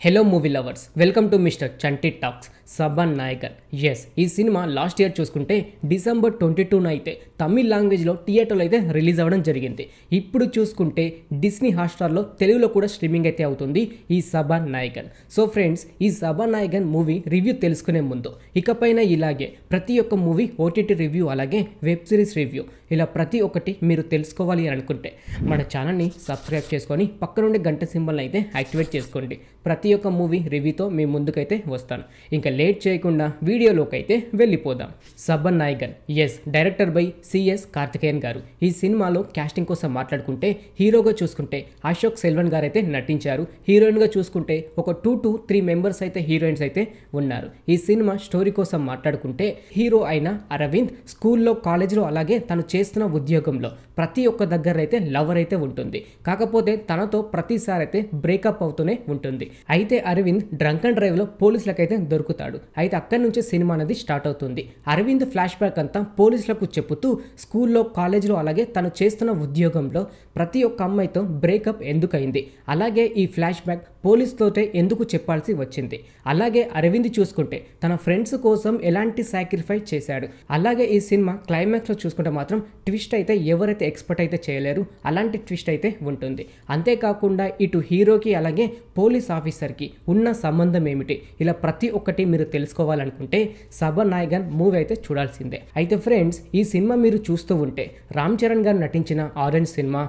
Hello movie lovers, welcome to mister Chanti talks. Saban Nayakan. Yes, ఈ cinema last year చూసుకుంటే December 22న అయితే తమిళ్ లాంగ్వేజ్లో థియేటర్లో అయితే రిలీజ్ అవ్వడం జరిగింది. ఇప్పుడు చూసుకుంటే డిస్నీ హాట్స్టార్లో తెలుగులో కూడా స్ట్రీమింగ్ అయితే అవుతుంది ఈ సబన్ నాయకన్. సో ఫ్రెండ్స్, ఈ సబన్ నాయకన్ మూవీ రివ్యూ తెలుసుకునే ముందు ఇకపైన ఇలాగే ప్రతి ఒక్క మూవీ ఓటీటీ రివ్యూ అలాగే వెబ్ సిరీస్ రివ్యూ ఇలా ప్రతి ఒక్కటి మీరు తెలుసుకోవాలి అని అనుకుంటే మన ఛానల్ని సబ్స్క్రైబ్ చేసుకొని పక్కనుండే గంట సింబల్ని అయితే యాక్టివేట్ చేసుకోండి. ప్రతి ఒక్క మూవీ రివ్యూతో మీ ముందుకైతే వస్తాను. ఇంకా లేట్ చేయకుండా వీడియోలోకి అయితే వెళ్ళిపోదాం. సబన్ Nayakan. Yes, director by CS Karthikeyan garu. ఈ సినిమాలో క్యాస్టింగ్ కోసం మాట్లాడుకుంటే హీరోగా చూసుకుంటే అశోక్ సెల్వన్ గారు అయితే నటించారు. హీరోయిన్గా చూసుకుంటే ఒక 2 to 3 మెంబర్స్ అయితే హీరోయిన్స్ అయితే ఉన్నారు. ఈ సినిమా స్టోరీ కోసం మాట్లాడుకుంటే హీరో అయిన అరవింద్ స్కూల్లో కాలేజ్లో అలాగే తను చేస్తున్న ఉద్యోగంలో ప్రతి ఒక్క దగ్గర అయితే లవర్ అయితే ఉంటుంది. కాకపోతే తనతో ప్రతిసారి అయితే బ్రేకప్ అవుతూనే ఉంటుంది. అయితే అరవింద్ డ్రంక్ అండ్ డ్రైవ్ లో పోలీసులకైతే దొరుకుతాడు. అయితే అక్కడి నుంచి సినిమా అనేది స్టార్ట్ అవుతుంది. అరవింద్ ఫ్లాష్ బ్యాక్ అంతా పోలీసులకు చెబుతూ స్కూల్లో కాలేజ్లో అలాగే తను చేస్తున్న ఉద్యోగంలో ప్రతి ఒక్క అమ్మాయితో బ్రేకప్ ఎందుకైంది, అలాగే ఈ ఫ్లాష్ బ్యాక్ పోలీసులతో ఎందుకు చెప్పాల్సి వచ్చింది, అలాగే అరవింద్ చూసుకుంటే తన ఫ్రెండ్స్ కోసం ఎలాంటి సాక్రిఫైస్ చేశాడు, అలాగే ఈ సినిమా క్లైమాక్స్లో చూసుకుంటే మాత్రం ట్విస్ట్ అయితే ఎవరైతే ఎక్స్పెక్ట్ అయితే చేయలేరు అలాంటి ట్విస్ట్ అయితే ఉంటుంది. అంతేకాకుండా ఇటు హీరోకి అలాగే పోలీస్ ఆఫీసర్కి ఉన్న సంబంధం ఏమిటి, ఇలా ప్రతి ఒక్కటి మీరు తెలుసుకోవాలనుకుంటే సబన్ నాయకన్ మూవీ అయితే చూడాల్సిందే. అయితే ఫ్రెండ్స్, ఈ సినిమా మీరు చూస్తూ ఉంటే రామ్ చరణ్ గారు నటించిన ఆరెంజ్ సినిమా,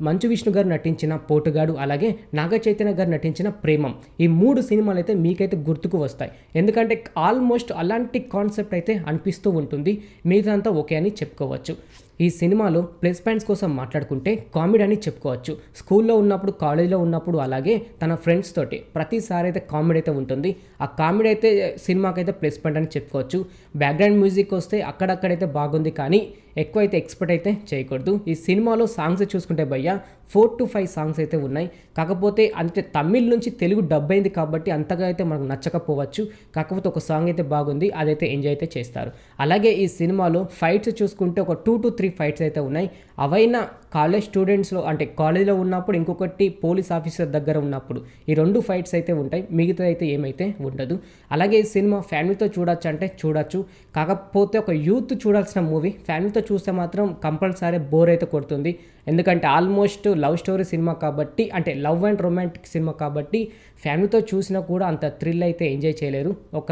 మంచు విష్ణు గారు నటించిన పోటుగాడు అలాగే నాగ చైతన్య గారు నటించిన ప్రేమం, ఈ 3 సినిమాలు అయితే మీకైతే గుర్తుకు వస్తాయి. ఎందుకంటే ఆల్మోస్ట్ అలాంటి కాన్సెప్ట్ అయితే అనిపిస్తూ ఉంటుంది. మిగతా అంతా ఓకే అని చెప్పుకోవచ్చు. ఈ సినిమాలో ప్లస్ పాయింట్స్ కోసం మాట్లాడుకుంటే కామెడీ అని చెప్పుకోవచ్చు. స్కూల్లో ఉన్నప్పుడు, కాలేజీలో ఉన్నప్పుడు అలాగే తన ఫ్రెండ్స్ తోటి ప్రతిసారి అయితే కామెడీ అయితే ఉంటుంది. ఆ కామెడీ అయితే సినిమాకైతే ప్లస్ పాయింట్ అని చెప్పుకోవచ్చు. బ్యాక్గ్రౌండ్ మ్యూజిక్ వస్తే అక్కడక్కడైతే బాగుంది, కానీ ఎక్కువ అయితే ఎక్స్పెక్ట్ అయితే చేయకూడదు. ఈ సినిమాలో సాంగ్స్ చూసుకుంటే భయ్య 4 to 5 సాంగ్స్ అయితే ఉన్నాయి. కాకపోతే అంటే తమిళ్ నుంచి తెలుగు డబ్ అయింది కాబట్టి అంతగా అయితే మనకు నచ్చకపోవచ్చు. కాకపోతే ఒక సాంగ్ అయితే బాగుంది, అదైతే ఎంజాయ్ అయితే చేస్తారు. అలాగే ఈ సినిమాలో ఫైట్స్ చూసుకుంటే ఒక 2 to 3 ఫైట్స్ అయితే ఉన్నాయి. అవైనా కాలేజ్ స్టూడెంట్స్లో అంటే కాలేజీలో ఉన్నప్పుడు, ఇంకొకటి పోలీస్ ఆఫీసర్ దగ్గర ఉన్నప్పుడు ఈ 2 ఫైట్స్ అయితే ఉంటాయి. మిగతా అయితే ఏమైతే ఉండదు. అలాగే ఈ సినిమా ఫ్యామిలీతో చూడొచ్చు అంటే చూడొచ్చు. కాకపోతే ఒక యూత్ చూడాల్సిన మూవీ. ఫ్యామిలీతో చూస్తే మాత్రం కంపల్సరీ బోర్ అయితే కొడుతుంది. ఎందుకంటే ఆల్మోస్ట్ లవ్ స్టోరీ సినిమా కాబట్టి, అంటే లవ్ అండ్ రొమాంటిక్ సినిమా కాబట్టి ఫ్యామిలీతో చూసినా కూడా అంత థ్రిల్ అయితే ఎంజాయ్ చేయలేరు. ఒక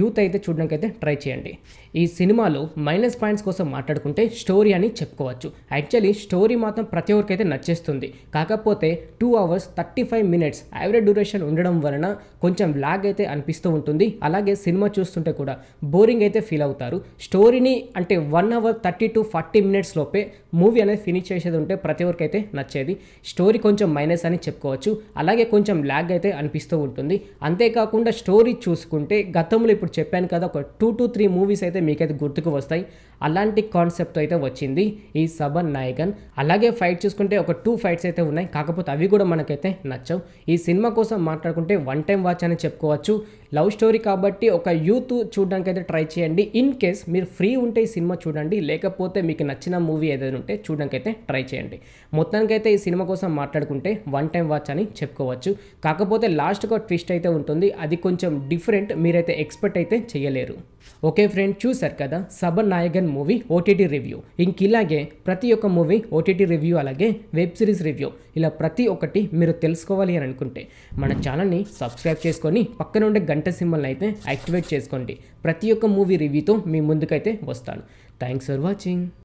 యూత్ అయితే చూడడానికి అయితే ట్రై చేయండి. ఈ సినిమాలో మైనస్ పాయింట్స్ కోసం మాట్లాడుకుంటే స్టోరీ అని చెప్పుకోవచ్చు. యాక్చువల్లీ స్టోరీ మాత్రం ప్రతి ఒక్కరికైతే నచ్చేస్తుంది. కాకపోతే 2 hours 35 minutes యావరేజ్ డ్యూరేషన్ ఉండడం వలన కొంచెం లాగ్ అయితే అనిపిస్తూ ఉంటుంది. అలాగే సినిమా చూస్తుంటే కూడా బోరింగ్ అయితే ఫీల్ అవుతారు. స్టోరీని అంటే 1 hour 30 to 40 minutes లోపే మూవీ అనేది ఫినిష్ చేసేది ఉంటే ప్రతి ఒక్కరికైతే నచ్చేది. స్టోరీ కొంచెం మైనస్ అని చెప్పుకోవచ్చు. అలాగే కొంచెం లాగ్ అయితే అనిపిస్తూ ఉంటుంది. అంతేకాకుండా స్టోరీ చూసుకుంటే గతంలో ఇప్పుడు చెప్పాను కదా, ఒక 2 to 3 మూవీస్ అయితే మీకైతే గుర్తుకు వస్తాయి. అలాంటి కాన్సెప్ట్ అయితే వచ్చింది ఈ సబన్ నాయకన్. అలాగే ఫైట్ చూసుకుంటే ఒక 2 ఫైట్స్ అయితే ఉన్నాయి. కాకపోతే అవి కూడా మనకైతే నచ్చవు. ఈ సినిమా కోసం మాట్లాడుకుంటే 1 time వాచ్ అని చెప్పుకోవచ్చు. లవ్ స్టోరీ కాబట్టి ఒక యూత్ చూడడానికి అయితే ట్రై చేయండి. ఇన్ కేస్ మీరు ఫ్రీ ఉంటే ఈ సినిమా చూడండి, లేకపోతే మీకు నచ్చిన మూవీ ఏదైనా ఉంటే చూడడానికి అయితే ట్రై చేయండి. మొత్తానికైతే ఈ సినిమా కోసం మాట్లాడుకుంటే 1 time వాచ్ అని చెప్పుకోవచ్చు. కాకపోతే లాస్ట్గా ట్విస్ట్ అయితే ఉంటుంది. అది కొంచెం డిఫరెంట్, మీరైతే ఎక్స్పెక్ట్ అయితే చేయలేరు. ఓకే ఫ్రెండ్, చూసారు కదా సబన్ నాయకన్ మూవీ ఓటీటీ రివ్యూ. ఇలాగే ప్రతి ఒక్క మూవీ ఓటీటీ రివ్యూ అలాగే వెబ్ సిరీస్ రివ్యూ ఇలా ప్రతి ఒక్కటి మీరు తెలుసుకోవాలి అని అనుకుంటే మన ఛానల్ని సబ్స్క్రైబ్ చేసుకొని పక్కన ఉండే గంట సింబల్ని అయితే యాక్టివేట్ చేసుకోండి. ప్రతి ఒక్క మూవీ రివ్యూతో మీ ముందుకైతే వస్తాను. Thanks for watching.